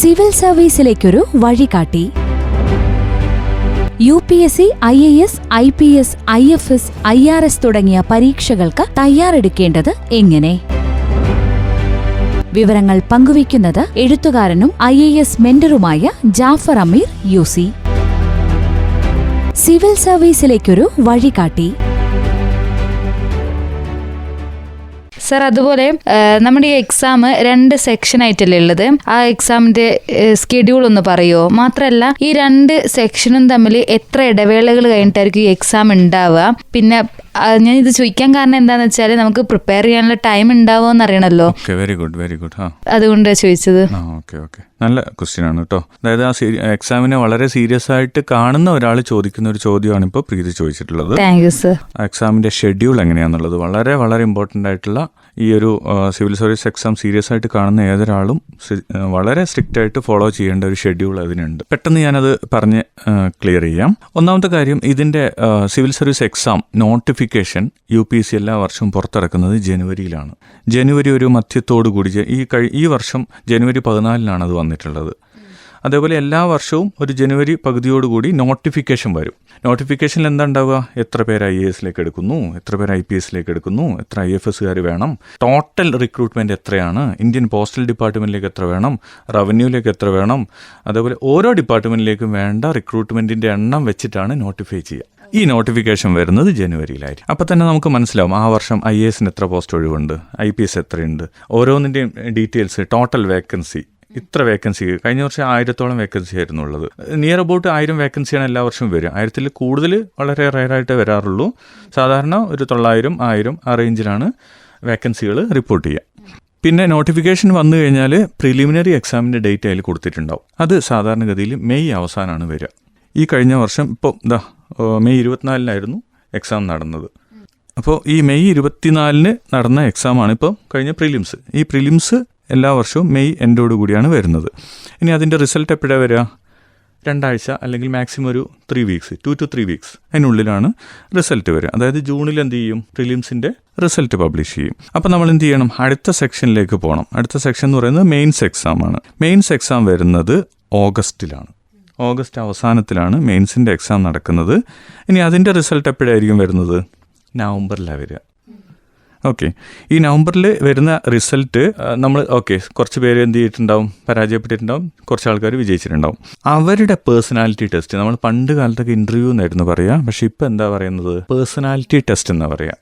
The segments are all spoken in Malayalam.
സിവിൽ സർവീസിലേക്കൊരു വഴികാട്ടി. UPSC, IAS, IPS, IFS, IRS തുടങ്ങിയ പരീക്ഷകൾക്ക് തയ്യാറെടുക്കേണ്ടത് എങ്ങനെ? വിവരങ്ങൾ പങ്കുവയ്ക്കുന്നത് എഴുത്തുകാരനും IAS മെന്ററുമായ ജാഫർ അമീർ UC. സിവിൽ സർവീസിലേക്കൊരു വഴികാട്ടി. സർ, അതുപോലെ നമ്മുടെ ഈ എക്സാം 2 സെക്ഷനായിട്ടല്ലേ ഉള്ളത്. ആ എക്സാമിന്റെ സ്കെഡ്യൂൾ ഒന്ന് പറയുമോ? മാത്രമല്ല, ഈ 2 സെക്ഷനും തമ്മിൽ എത്ര ഇടവേളകൾ കഴിഞ്ഞിട്ടായിരിക്കും ഈ എക്സാം ഉണ്ടാവുക? പിന്നെ ഞാൻ ഇത് ചോദിക്കാൻ കാരണം എന്താണെന്ന് വെച്ചാൽ നമുക്ക് പ്രിപ്പയർ ചെയ്യാനുള്ള ടൈം ഉണ്ടാവുമോ എന്ന് അറിയണമല്ലോ. Very good. അതുകൊണ്ടാണ് ചോദിച്ചത്. ഓക്കെ നല്ല ക്വസ്റ്റ്യൻ ആണ് കേട്ടോ. അതായത് ആ എക്സാമിനെ വളരെ സീരിയസ് ആയിട്ട് കാണുന്ന ഒരാൾ ചോദിക്കുന്ന ഒരു ചോദ്യമാണ് ഇപ്പോൾ പ്രീതി ചോദിച്ചിട്ടുള്ളത്. Thank you sir. എക്സാമിന്റെ ഷെഡ്യൂൾ എങ്ങനെയാണെന്നുള്ളത് വളരെ വളരെ ഇമ്പോർട്ടൻ്റ് ആയിട്ടുള്ള ഈ ഒരു സിവിൽ സർവീസ് എക്സാം സീരിയസ് ആയിട്ട് കാണുന്ന ഏതൊരാളും വളരെ സ്ട്രിക്റ്റ് ആയിട്ട് ഫോളോ ചെയ്യേണ്ട ഒരു ഷെഡ്യൂൾ അതിനുണ്ട്. പെട്ടെന്ന് ഞാനത് പറഞ്ഞ് ക്ലിയർ ചെയ്യാം. ഒന്നാമത്തെ കാര്യം, ഇതിൻ്റെ civil service exam notification UPSC എല്ലാ വർഷവും പുറത്തിറക്കുന്നത് ജനുവരിയിലാണ്. ജനുവരി ഒരു മധ്യത്തോടു കൂടി ഈ വർഷം ജനുവരി 14 അത് വന്നിട്ടുള്ളത്. അതേപോലെ എല്ലാ വർഷവും ഒരു ജനുവരി പകുതിയോടുകൂടി നോട്ടിഫിക്കേഷൻ വരും. നോട്ടിഫിക്കേഷനിൽ എന്താ ഉണ്ടാവുക? എത്ര പേര് IAS എടുക്കുന്നു, എത്ര പേര് IPS എടുക്കുന്നു, എത്ര IFSകാർ വേണം, ടോട്ടൽ റിക്രൂട്ട്മെൻറ്റ് എത്രയാണ്, ഇന്ത്യൻ പോസ്റ്റൽ ഡിപ്പാർട്ട്മെൻറ്റിലേക്ക് എത്ര വേണം, റവന്യൂവിലേക്ക് എത്ര വേണം, അതേപോലെ ഓരോ ഡിപ്പാർട്ട്മെൻറ്റിലേക്കും വേണ്ട റിക്രൂട്ട്മെൻറ്റിൻ്റെ എണ്ണം വെച്ചിട്ടാണ് നോട്ടിഫൈ ചെയ്യുക. ഈ നോട്ടിഫിക്കേഷൻ വരുന്നത് ജനുവരിയിലായിരിക്കും. അപ്പോൾ തന്നെ നമുക്ക് മനസ്സിലാവും ആ വർഷം IAS എത്ര പോസ്റ്റ് ഒഴിവുണ്ട്, IPS എത്രയുണ്ട്, ഓരോന്നിൻ്റെയും ഡീറ്റെയിൽസ്, ടോട്ടൽ വേക്കൻസി, ഇത്ര വേക്കൻസി. കഴിഞ്ഞ വർഷം 1000-ഓളം വേക്കൻസി ആയിരുന്നു ഉള്ളത്. നിയർ അബൌട്ട് 1000 വേക്കൻസിയാണ് എല്ലാ വർഷവും വരിക. 1000-ൽ കൂടുതൽ വളരെ റെയറായിട്ട് വരാറുള്ളൂ. സാധാരണ ഒരു 900, 1000 ആ റേഞ്ചിലാണ് വേക്കൻസികൾ റിപ്പോർട്ട് ചെയ്യുക. പിന്നെ നോട്ടിഫിക്കേഷൻ വന്നു കഴിഞ്ഞാൽ പ്രിലിമിനറി എക്സാമിൻ്റെ ഡേറ്റ് അതിൽ കൊടുത്തിട്ടുണ്ടാവും. അത് സാധാരണഗതിയിൽ മെയ് അവസാനമാണ് വരിക. ഈ കഴിഞ്ഞ വർഷം ഇപ്പോൾ മെയ് 24-നായിരുന്നു എക്സാം നടന്നത്. അപ്പോൾ ഈ മെയ് 24-ന് നടന്ന എക്സാമാണ് ഇപ്പോൾ കഴിഞ്ഞ പ്രിലിംസ്. ഈ പ്രിലിംസ് എല്ലാ വർഷവും മെയ് എൻഡോട് കൂടിയാണ് വരുന്നത്. ഇനി അതിൻ്റെ റിസൾട്ട് എപ്പോഴാണ് വരിക? 2 ആഴ്ച അല്ലെങ്കിൽ മാക്സിമം ഒരു 3 വീക്സ്, 2 to 3 വീക്സ് അതിനുള്ളിലാണ് റിസൾട്ട് വരിക. അതായത് ജൂണിൽ എന്ത് ചെയ്യും? പ്രിലിംസിൻ്റെ റിസൾട്ട് പബ്ലിഷ് ചെയ്യും. അപ്പോൾ നമ്മൾ എന്ത് ചെയ്യണം? അടുത്ത സെക്ഷനിലേക്ക് പോകണം. അടുത്ത സെക്ഷൻ എന്ന് പറയുന്നത് മെയിൻസ് എക്സാമാണ്. മെയിൻസ് എക്സാം വരുന്നത് ഓഗസ്റ്റിലാണ്. ഓഗസ്റ്റ് അവസാനത്തിലാണ് മെയിൻസിൻ്റെ എക്സാം നടക്കുന്നത്. ഇനി അതിൻ്റെ റിസൾട്ട് എപ്പോഴായിരിക്കും വരുന്നത്? നവംബറിലാണ് വരിക. ഓക്കെ, ഈ നവംബറിൽ വരുന്ന റിസൾട്ട് നമ്മൾ കുറച്ച് പേര് എന്ത് ചെയ്തിട്ടുണ്ടാവും? പരാജയപ്പെട്ടിട്ടുണ്ടാവും, കുറച്ച് ആൾക്കാർ വിജയിച്ചിട്ടുണ്ടാവും. അവരുടെ പേഴ്സണാലിറ്റി ടെസ്റ്റ്, നമ്മൾ പണ്ട് കാലത്തൊക്കെ ഇൻ്റർവ്യൂ എന്നായിരുന്നു പറയുക, പക്ഷേ ഇപ്പോൾ എന്താ പറയുന്നത്? പേഴ്സണാലിറ്റി ടെസ്റ്റ് എന്നാണ് പറയുക.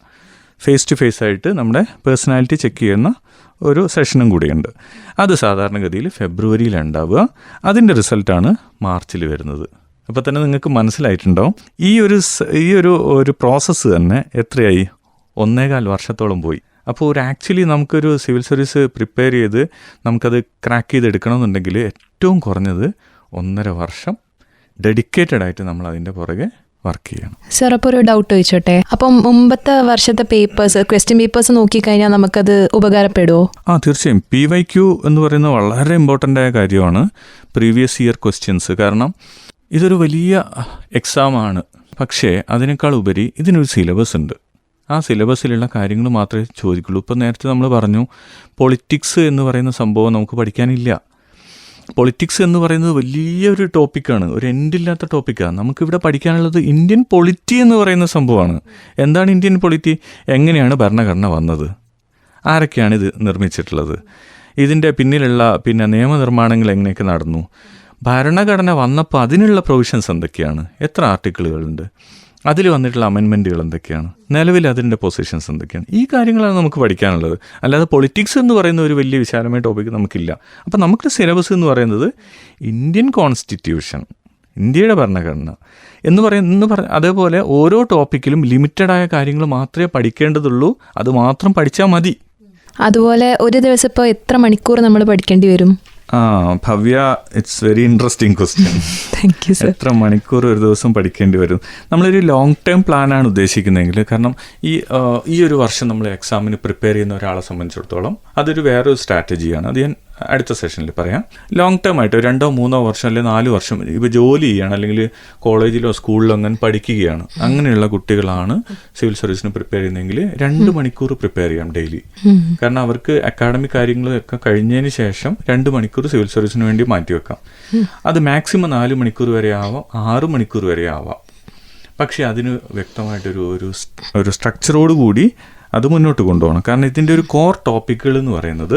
ഫേസ് ടു ഫേസ് ആയിട്ട് നമ്മുടെ പേഴ്സണാലിറ്റി ചെക്ക് ചെയ്യുന്ന ഒരു സെഷനും കൂടിയുണ്ട്. അത് സാധാരണഗതിയിൽ ഫെബ്രുവരിയിലാണ് ഉണ്ടാവുക. അതിൻ്റെ റിസൾട്ടാണ് മാർച്ചിൽ വരുന്നത്. അപ്പോൾ തന്നെ നിങ്ങൾക്ക് മനസ്സിലായിട്ടുണ്ടാവും ഈ ഒരു പ്രോസസ്സ് തന്നെ എത്രയായി? 1.25 വർഷത്തോളം പോയി. അപ്പോൾ ആക്ച്വലി നമുക്കൊരു സിവിൽ സർവീസ് പ്രിപ്പയർ ചെയ്ത് നമുക്കത് ക്രാക്ക് ചെയ്തെടുക്കണമെന്നുണ്ടെങ്കിൽ ഏറ്റവും കുറഞ്ഞത് 1.5 വർഷം ഡെഡിക്കേറ്റഡ് ആയിട്ട് നമ്മൾ അതിൻ്റെ പുറകെ വർക്ക് ചെയ്യണം. സർ, അപ്പോൾ ഒരു ഡൗട്ട് ചോദിച്ചോട്ടെ. അപ്പം മുമ്പത്തെ വർഷത്തെ ക്വസ്റ്റ്യൻ പേപ്പേഴ്സ് നോക്കിക്കഴിഞ്ഞാൽ നമുക്കത് ഉപകാരപ്പെടുമോ? തീർച്ചയായും. PYQ എന്ന് പറയുന്നത് വളരെ ഇമ്പോർട്ടൻ്റ് ആയ കാര്യമാണ്. Previous year questions. കാരണം ഇതൊരു വലിയ എക്സാമാണ്. പക്ഷേ അതിനേക്കാൾ ഉപരി ഇതിനൊരു സിലബസ് ഉണ്ട്. ആ സിലബസിലുള്ള കാര്യങ്ങൾ മാത്രമേ ചോദിക്കുള്ളൂ. ഇപ്പോൾ നേരത്തെ നമ്മൾ പറഞ്ഞു, പൊളിറ്റിക്സ് എന്ന് പറയുന്ന സംഭവം നമുക്ക് പഠിക്കാനില്ല. പൊളിറ്റിക്സ് എന്ന് പറയുന്നത് വലിയൊരു ടോപ്പിക്കാണ്, ഒരു എൻഡില്ലാത്ത ടോപ്പിക്കാണ്. നമുക്കിവിടെ പഠിക്കാനുള്ളത് ഇന്ത്യൻ പൊളിറ്റി എന്ന് പറയുന്ന സംഭവമാണ്. എന്താണ് ഇന്ത്യൻ പൊളിറ്റി? എങ്ങനെയാണ് ഭരണഘടന വന്നത്? ആരൊക്കെയാണ് ഇത് നിർമ്മിച്ചിട്ടുള്ളത്? ഇതിൻ്റെ പിന്നിലുള്ള നിയമനിർമ്മാണങ്ങൾ എങ്ങനെയൊക്കെ നടന്നു? ഭരണഘടന വന്നപ്പോൾ അതിനുള്ള പ്രൊവിഷൻസ് എന്തൊക്കെയാണ്? എത്ര ആർട്ടിക്കിളുകളുണ്ട്? അതിൽ വന്നിട്ടുള്ള അമെൻമെൻറ്റുകൾ എന്തൊക്കെയാണ്? നിലവിൽ അതിൻ്റെ പൊസിഷൻസ് എന്തൊക്കെയാണ്? ഈ കാര്യങ്ങളാണ് നമുക്ക് പഠിക്കാനുള്ളത്. അല്ലാതെ പൊളിറ്റിക്സ് എന്ന് പറയുന്ന ഒരു വലിയ വിശാലമായ ടോപ്പിക്ക് നമുക്കില്ല. അപ്പോൾ നമുക്ക് സിലബസ് എന്ന് പറയുന്നത് ഇന്ത്യൻ കോൺസ്റ്റിറ്റ്യൂഷൻ, ഇന്ത്യയുടെ ഭരണഘടന അതേപോലെ ഓരോ ടോപ്പിക്കിലും ലിമിറ്റഡായ കാര്യങ്ങൾ മാത്രമേ പഠിക്കേണ്ടതുള്ളൂ. അത് മാത്രം പഠിച്ചാൽ മതി. അതുപോലെ ഒരു ദിവസം ഇപ്പോൾ എത്ര മണിക്കൂർ നമ്മൾ പഠിക്കേണ്ടി വരും? Bhavya, it's very interesting question. Thank you sir. എത്ര മണിക്കൂർ ഒരു ദിവസം പഠിക്കേണ്ടി വരും? നമ്മളൊരു ലോങ് ടേം പ്ലാനാണ് ഉദ്ദേശിക്കുന്നതെങ്കിൽ, കാരണം ഈ ഒരു വർഷം നമ്മൾ എക്സാമിന് പ്രിപ്പയർ ചെയ്യുന്ന ഒരാളെ സംബന്ധിച്ചിടത്തോളം അതൊരു വേറൊരു സ്ട്രാറ്റജിയാണ്. അത് ഞാൻ അടുത്ത സെഷനിൽ പറയാം. ലോങ് ടേം ആയിട്ട് 2-3 വർഷം അല്ലെങ്കിൽ 4 വർഷം ഇപ്പോൾ ജോലി ചെയ്യാണ് അല്ലെങ്കിൽ കോളേജിലോ സ്കൂളിലോ അങ്ങനെ പഠിക്കുകയാണ്, അങ്ങനെയുള്ള കുട്ടികളാണ് സിവിൽ സർവീസിന് പ്രിപ്പയർ ചെയ്യുന്നതെങ്കിൽ 2 മണിക്കൂർ പ്രിപ്പയർ ചെയ്യാം ഡെയിലി. കാരണം അവർക്ക് അക്കാഡമിക് കാര്യങ്ങളൊക്കെ കഴിഞ്ഞതിന് ശേഷം 2 മണിക്കൂർ സിവിൽ സർവീസിന് വേണ്ടി മാറ്റിവെക്കാം. അത് മാക്സിമം 4 മണിക്കൂർ വരെ ആവാം, 6 മണിക്കൂർ വരെ ആവാം. പക്ഷേ അതിന് വ്യക്തമായിട്ടൊരു ഒരു സ്ട്രക്ചറോട് കൂടി അത് മുന്നോട്ട് കൊണ്ടുപോകണം. കാരണം ഇതിൻ്റെ ഒരു കോർ ടോപ്പിക്കുകൾ എന്ന് പറയുന്നത്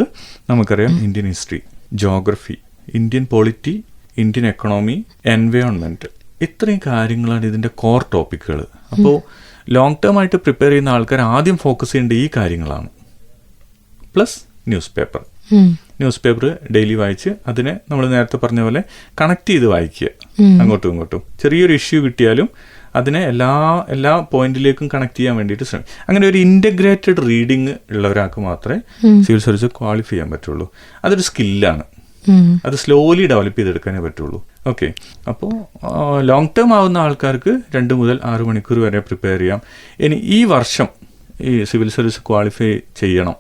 നമുക്കറിയാം, Indian history, geography, Indian polity, Indian economy, environment, ഇത്രയും കാര്യങ്ങളാണ് ഇതിൻ്റെ കോർ ടോപ്പിക്കുകൾ. അപ്പോൾ ലോങ് ടേം ആയിട്ട് പ്രിപ്പയർ ചെയ്യുന്ന ആൾക്കാർ ആദ്യം ഫോക്കസ് ചെയ്യേണ്ട ഈ കാര്യങ്ങളാണ്. പ്ലസ് ന്യൂസ് പേപ്പർ ഡെയിലി വായിച്ച് അതിനെ നമ്മൾ നേരത്തെ പറഞ്ഞ പോലെ കണക്ട് ചെയ്ത് വായിക്കുക, അങ്ങോട്ടും ഇങ്ങോട്ടും. ചെറിയൊരു ഇഷ്യൂ കിട്ടിയാലും അതിനെ എല്ലാ പോയിന്റിലേക്കും കണക്ട് ചെയ്യാൻ വേണ്ടിയിട്ട് ശ്രമിക്കും. അങ്ങനെ ഒരു ഇൻ്റഗ്രേറ്റഡ് റീഡിങ് ഉള്ള ഒരാൾക്ക് മാത്രമേ സിവിൽ സർവീസ് ക്വാളിഫൈ ചെയ്യാൻ പറ്റുള്ളൂ. അതൊരു സ്കില്ലാണ്, അത് സ്ലോലി ഡെവലപ്പ് ചെയ്തെടുക്കാനേ പറ്റുള്ളൂ. ഓക്കെ, അപ്പോൾ ലോങ് ടേം ആവുന്ന ആൾക്കാർക്ക് 2 മുതൽ 6 മണിക്കൂർ വരെ പ്രിപ്പയർ ചെയ്യാം. ഇനി ഈ വർഷം ഈ സിവിൽ സർവീസ് ക്വാളിഫൈ ചെയ്യണം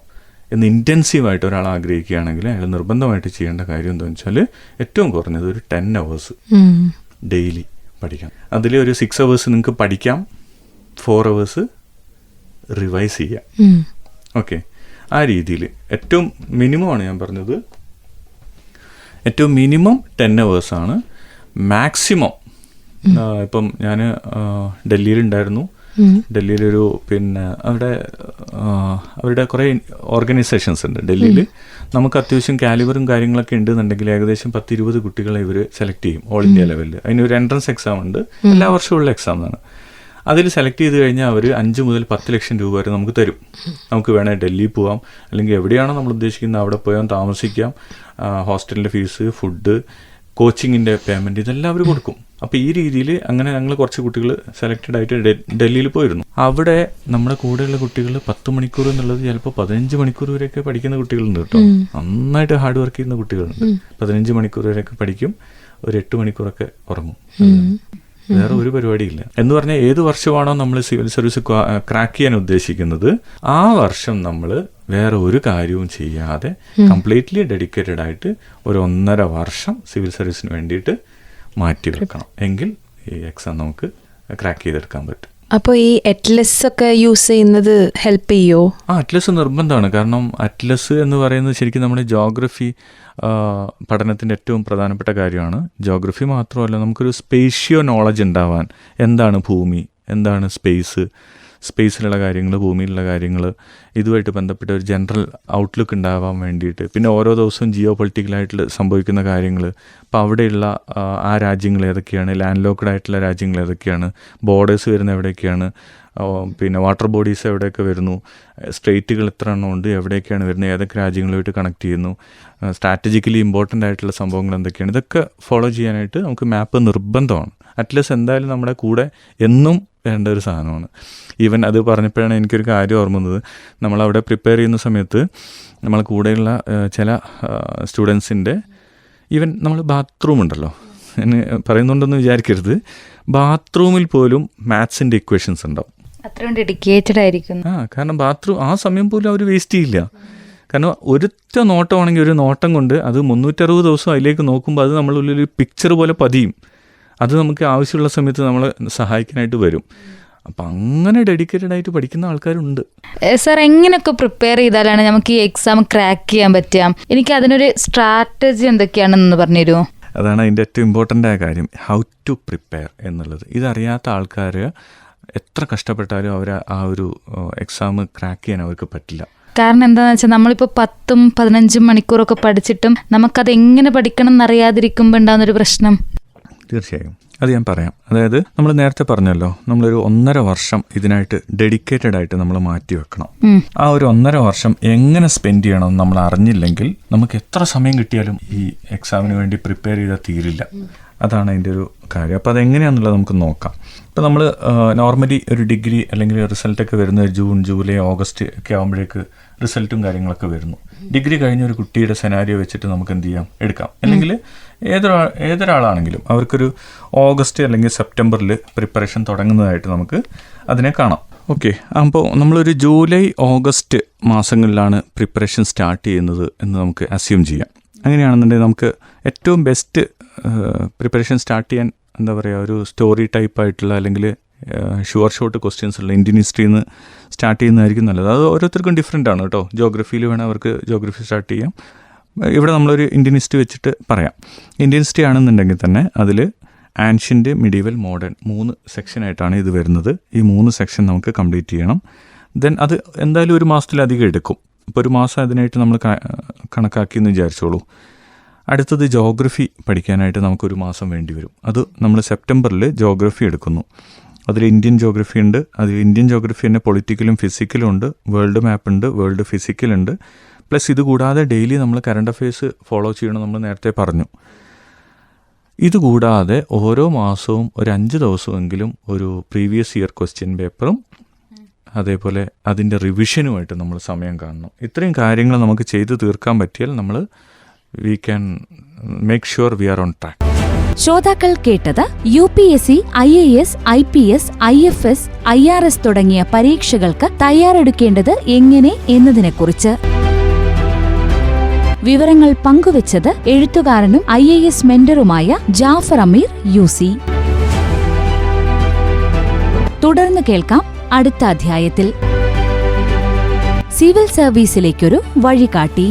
എന്ന് ഇൻറ്റൻസീവായിട്ട് ഒരാൾ ആഗ്രഹിക്കുകയാണെങ്കിൽ അയാൾ നിർബന്ധമായിട്ട് ചെയ്യേണ്ട കാര്യം എന്താണെന്ന് വെച്ചാൽ ഏറ്റവും കുറഞ്ഞത് ഒരു 10 hours ഡെയിലി പഠിക്കാം. അതിൽ ഒരു 6 hours നിങ്ങൾക്ക് പഠിക്കാം, 4 hours റിവൈസ് ചെയ്യാം. ഓക്കെ, ആ രീതിയിൽ ഏറ്റവും മിനിമമാണ് ഞാൻ പറഞ്ഞത്, ഏറ്റവും മിനിമം 10 hours ആണ്. മാക്സിമം ഇപ്പം ഞാൻ ഡൽഹിയിലുണ്ടായിരുന്നു. ഡൽഹിയിലൊരു അവരുടെ കുറേ ഓർഗനൈസേഷൻസ് ഉണ്ട് ഡൽഹിയിൽ. നമുക്ക് അത്യാവശ്യം കാലിബറും കാര്യങ്ങളൊക്കെ ഉണ്ടെന്നുണ്ടെങ്കിൽ ഏകദേശം 10-20 കുട്ടികളെ ഇവർ സെലക്ട് ചെയ്യും ഓൾ ഇന്ത്യ ലെവലിൽ. അതിനൊരു എൻട്രൻസ് എക്സാം ഉണ്ട്, എല്ലാ വർഷമുള്ള എക്സാമാണ്. അതിൽ സെലക്ട് ചെയ്ത് കഴിഞ്ഞാൽ അവർ 5 മുതൽ 10 ലക്ഷം രൂപ വരെ നമുക്ക് തരും. നമുക്ക് വേണേൽ ഡൽഹിയിൽ പോവാം, അല്ലെങ്കിൽ എവിടെയാണോ നമ്മൾ ഉദ്ദേശിക്കുന്നത് അവിടെ പോയാൽ താമസിക്കാം. ഹോസ്റ്റലിൻ്റെ ഫീസ്, ഫുഡ്, കോച്ചിങ്ങിൻ്റെ പേയ്മെൻറ്റ് ഇതെല്ലാം അവർ കൊടുക്കും. അപ്പോൾ ഈ രീതിയിൽ അങ്ങനെ ഞങ്ങൾ കുറച്ച് കുട്ടികൾ സെലക്റ്റഡ് ആയിട്ട് ഡൽഹിയിൽ പോയിരുന്നു. അവിടെ നമ്മുടെ കൂടെയുള്ള കുട്ടികൾ 10 മണിക്കൂർ എന്നുള്ളത് ചിലപ്പോൾ 15 മണിക്കൂർ വരെയൊക്കെ പഠിക്കുന്ന കുട്ടികളുണ്ട് കേട്ടോ. നന്നായിട്ട് ഹാർഡ് വർക്ക് ചെയ്യുന്ന കുട്ടികളുണ്ട്. 15 മണിക്കൂർ വരെയൊക്കെ പഠിക്കും, ഒരു 8 മണിക്കൂറൊക്കെ ഉറങ്ങും. വേറെ ഒരു പരിപാടിയില്ല. എന്ന് പറഞ്ഞാൽ ഏത് വർഷമാണോ നമ്മൾ സിവിൽ സർവീസ് ക്രാക്ക് ചെയ്യാൻ ഉദ്ദേശിക്കുന്നത് ആ വർഷം നമ്മൾ വേറെ ഒരു കാര്യവും ചെയ്യാതെ കംപ്ലീറ്റ്ലി ഡെഡിക്കേറ്റഡ് ആയിട്ട് ഒരു 1.5 വർഷം സിവിൽ സർവീസിന് വേണ്ടിയിട്ട് മാറ്റി വെക്കണം. എങ്കിൽ ഈ എക്സാം നമുക്ക് ക്രാക്ക് ചെയ്തെടുക്കാൻ പറ്റും. അപ്പോൾ ഈ അറ്റ്ലസ് ഒക്കെ യൂസ് ചെയ്യുന്നത് ഹെൽപ്പ് ചെയ്യോ? അറ്റ്ലസ് നിർബന്ധമാണ്. കാരണം അറ്റ്ലസ് എന്ന് പറയുന്നത് ശരിക്കും നമ്മുടെ ജോഗ്രഫി പഠനത്തിൻ്റെ ഏറ്റവും പ്രധാനപ്പെട്ട കാര്യമാണ്. ജോഗ്രഫി മാത്രമല്ല, നമുക്കൊരു സ്പേഷ്യോ നോളജ് ഉണ്ടാവാൻ, എന്താണ് ഭൂമി, എന്താണ് സ്പേസിലുള്ള കാര്യങ്ങൾ, ഭൂമിയിലുള്ള കാര്യങ്ങൾ, ഇതുമായിട്ട് ബന്ധപ്പെട്ട ഒരു ജനറൽ ഔട്ട്ലുക്ക് ഉണ്ടാവാൻ വേണ്ടിയിട്ട്. പിന്നെ ഓരോ ദിവസവും ജിയോ പൊളിറ്റിക്കലായിട്ട് സംഭവിക്കുന്ന കാര്യങ്ങൾ, അപ്പോൾ അവിടെയുള്ള ആ രാജ്യങ്ങൾ ഏതൊക്കെയാണ്, ലാൻഡ് ലോക്ക്ഡ് ആയിട്ടുള്ള രാജ്യങ്ങൾ ഏതൊക്കെയാണ്, ബോർഡേഴ്സ് വരുന്ന എവിടെയൊക്കെയാണ്, പിന്നെ വാട്ടർ ബോഡീസ് എവിടെയൊക്കെ വരുന്നു, സ്റ്റേറ്റുകൾ എത്ര എണ്ണം ഉണ്ട്, എവിടെയൊക്കെയാണ് വരുന്നത്, ഏതൊക്കെ രാജ്യങ്ങളുമായിട്ട് കണക്ട് ചെയ്യുന്നു, സ്ട്രാറ്റജിക്കലി ഇമ്പോർട്ടൻ്റ് ആയിട്ടുള്ള സംഭവങ്ങൾ എന്തൊക്കെയാണ്, ഇതൊക്കെ ഫോളോ ചെയ്യാനായിട്ട് നമുക്ക് മാപ്പ് നിർബന്ധമാണ്. അറ്റ്ലസ് എന്തായാലും നമ്മുടെ കൂടെ എന്നും വേണ്ട ഒരു സാധനമാണ്. ഈവൻ അത് പറഞ്ഞപ്പോഴാണ് എനിക്കൊരു കാര്യം ഓർമ്മ വന്നത്. നമ്മളവിടെ പ്രിപ്പയർ ചെയ്യുന്ന സമയത്ത് നമ്മളെ കൂടെയുള്ള ചില സ്റ്റുഡൻസിൻ്റെ ഈവൻ നമ്മൾ ബാത്റൂം ഉണ്ടല്ലോ, എന്നെ പറയുന്നുണ്ടെന്ന് വിചാരിക്കരുത്, ബാത്റൂമിൽ പോലും മാത്സിൻ്റെ ഇക്വേഷൻസ് ഉണ്ടാവും. അത്രയും ഡെഡിക്കേറ്റഡ് ആയിരിക്കും. കാരണം ബാത്റൂം ആ സമയം പോലും അവർ വേസ്റ്റ് ചെയ്യില്ല. കാരണം ഒരൊറ്റ നോട്ടമാണെങ്കിൽ ഒരു നോട്ടം കൊണ്ട് അത് 360 ദിവസം അതിലേക്ക് നോക്കുമ്പോൾ അത് നമ്മളുള്ളിൽ പിക്ചർ പോലെ പതിയും. അത് നമുക്ക് ആവശ്യമുള്ള സമയത്ത് നമ്മളെ സഹായിക്കാനായിട്ട് വരും. അപ്പം അങ്ങനെ ഡെഡിക്കേറ്റഡ് ആയിട്ട് പഠിക്കുന്ന ആൾക്കാരുണ്ട്. സാർ, എങ്ങനെയൊക്കെ പ്രിപ്പയർ ചെയ്താലാണ് നമുക്ക് ഈ എക്സാം ക്രാക്ക് ചെയ്യാൻ പറ്റുക? എനിക്ക് അതിനൊരു സ്ട്രാറ്റജി എന്തൊക്കെയാണെന്ന് പറഞ്ഞുതരുമോ? അതാണ് അതിൻ്റെ ഏറ്റവും ഇമ്പോർട്ടൻ്റ് ആയ കാര്യം, ഹൗ ടു പ്രിപ്പയർ എന്നുള്ളത്. ഇതറിയാത്ത ആൾക്കാർ എത്ര കഷ്ടപ്പെട്ടാലും അവർ ആ ഒരു എക്സാം ക്രാക്ക് ചെയ്യാൻ അവർക്ക് പറ്റില്ല. കാരണം എന്താണെന്ന് വെച്ചാൽ നമ്മളിപ്പോൾ 10-15 മണിക്കൂറൊക്കെ പഠിച്ചിട്ടും നമുക്കത് എങ്ങനെ പഠിക്കണം എന്നറിയാതിരിക്കുമ്പോൾ ഉണ്ടാകുന്നൊരു പ്രശ്നം. തീർച്ചയായും അത് ഞാൻ പറയാം. അതായത് നമ്മൾ നേരത്തെ പറഞ്ഞല്ലോ, നമ്മളൊരു 1.5 വർഷം ഇതിനായിട്ട് ഡെഡിക്കേറ്റഡ് ആയിട്ട് നമ്മൾ മാറ്റി വെക്കണം. ആ ഒരു 1.5 വർഷം എങ്ങനെ സ്പെൻഡ് ചെയ്യണമെന്ന് നമ്മൾ അറിഞ്ഞില്ലെങ്കിൽ നമുക്ക് എത്ര സമയം കിട്ടിയാലും ഈ എക്സാമിന് വേണ്ടി പ്രിപ്പയർ ചെയ്താൽ തീരില്ല. അതാണ് അതിൻ്റെ ഒരു കാര്യം. അപ്പോൾ അതെങ്ങനെയാണെന്നുള്ളത് നമുക്ക് നോക്കാം. ഇപ്പോൾ നമ്മൾ നോർമലി ഒരു ഡിഗ്രി അല്ലെങ്കിൽ റിസൾട്ടൊക്കെ വരുന്നത് ജൂൺ, ജൂലൈ, ഓഗസ്റ്റ് ഒക്കെ ആകുമ്പോഴേക്ക് റിസൾട്ടും കാര്യങ്ങളൊക്കെ വരുന്നു. ഡിഗ്രി കഴിഞ്ഞ ഒരു കുട്ടിയുടെ സെനാരിയോ വെച്ചിട്ട് നമുക്ക് എന്ത് ചെയ്യാം, എടുക്കാം. അല്ലെങ്കിൽ ഏതൊരാളാണെങ്കിലും അവർക്കൊരു ഓഗസ്റ്റ് അല്ലെങ്കിൽ സെപ്റ്റംബറിൽ പ്രിപ്പറേഷൻ തുടങ്ങുന്നതായിട്ട് നമുക്ക് അതിനെ കാണാം. ഓക്കെ, അപ്പോൾ നമ്മളൊരു ജൂലൈ, ഓഗസ്റ്റ് മാസങ്ങളിലാണ് പ്രിപ്പറേഷൻ സ്റ്റാർട്ട് ചെയ്യുന്നത് എന്ന് നമുക്ക് അസ്യൂം ചെയ്യാം. അങ്ങനെയാണെന്നുണ്ടെങ്കിൽ നമുക്ക് ഏറ്റവും ബെസ്റ്റ് പ്രിപ്പറേഷൻ സ്റ്റാർട്ട് ചെയ്യാൻ എന്താ പറയുക, ഒരു സ്റ്റോറി ടൈപ്പായിട്ടുള്ള അല്ലെങ്കിൽ ഷുവർ ഷോട്ട് ക്വസ്റ്റ്യൻസ് ഉള്ള ഇന്ത്യൻ ഹിസ്റ്ററിയിൽ നിന്ന് സ്റ്റാർട്ട് ചെയ്യുന്നതായിരിക്കും നല്ലത്. അത് ഓരോരുത്തർക്കും ഡിഫറെൻ്റ് ആണ് കേട്ടോ. ജോഗ്രഫിയിൽ വേണേൽ അവർക്ക് ജോഗ്രഫി സ്റ്റാർട്ട് ചെയ്യാം. ഇവിടെ നമ്മളൊരു ഇന്ത്യൻ ഹിസ്റ്ററി വെച്ചിട്ട് പറയാം. ഇന്ത്യൻ ഹിസ്റ്ററി ആണെന്നുണ്ടെങ്കിൽ തന്നെ അതിൽ ആൻഷ്യൻ്റ്, മിഡീവൽ, മോഡേൺ 3 സെക്ഷനായിട്ടാണ് ഇത് വരുന്നത്. ഈ 3 സെക്ഷൻ നമുക്ക് കംപ്ലീറ്റ് ചെയ്യണം. ദെൻ അത് എന്തായാലും ഒരു മാസത്തിലധികം എടുക്കും. ഇപ്പോൾ ഒരു മാസം അതിനായിട്ട് നമ്മൾ കണക്കാക്കി എന്ന് വിചാരിച്ചോളൂ. അടുത്തത് ജോഗ്രഫി പഠിക്കാനായിട്ട് നമുക്കൊരു മാസം വേണ്ടി വരും. അത് നമ്മൾ സെപ്റ്റംബറിൽ ജോഗ്രഫി എടുക്കുന്നു. അതിൽ ഇന്ത്യൻ ജോഗ്രഫി ഉണ്ട്. അതിൽ ഇന്ത്യൻ ജോഗ്രഫി തന്നെ പൊളിറ്റിക്കലും ഫിസിക്കലും ഉണ്ട്, വേൾഡ് മാപ്പ് ഉണ്ട്, വേൾഡ് ഫിസിക്കലുണ്ട്. പ്ലസ് ഇത് കൂടാതെ ഡെയിലി നമ്മൾ കറണ്ട് അഫയേഴ്സ് ഫോളോ ചെയ്യണം, നമ്മൾ നേരത്തെ പറഞ്ഞു. ഇതുകൂടാതെ ഓരോ മാസവും ഒരു 5 ദിവസമെങ്കിലും ഒരു പ്രീവിയസ് ഇയർ ക്വസ്റ്റ്യൻ പേപ്പറും അതേപോലെ അതിൻ്റെ റിവിഷനുമായിട്ട് നമ്മൾ സമയം കാണണം. ഇത്രയും കാര്യങ്ങൾ നമുക്ക് ചെയ്തു തീർക്കാൻ പറ്റിയാൽ നമ്മൾ we can make sure we R on track. ശ്രോതാക്കൾ കേട്ടത് UPSC, IAS, IPS, IFS, IRS തുടങ്ങിയ പരീക്ഷകൾക്ക് തയ്യാറെടുക്കേണ്ടത് എങ്ങനെ എന്നതിനെക്കുറിച്ച്. വിവരങ്ങൾ പങ്കുവച്ചത് എഴുത്തുകാരനും IAS മെന്ററുമായ ജാഫർ അമീർ UC. തുടർന്ന് കേൾക്കാം അടുത്ത അധ്യായത്തിൽ. സിവിൽ സർവീസിലേക്കൊരു വഴികാട്ടി.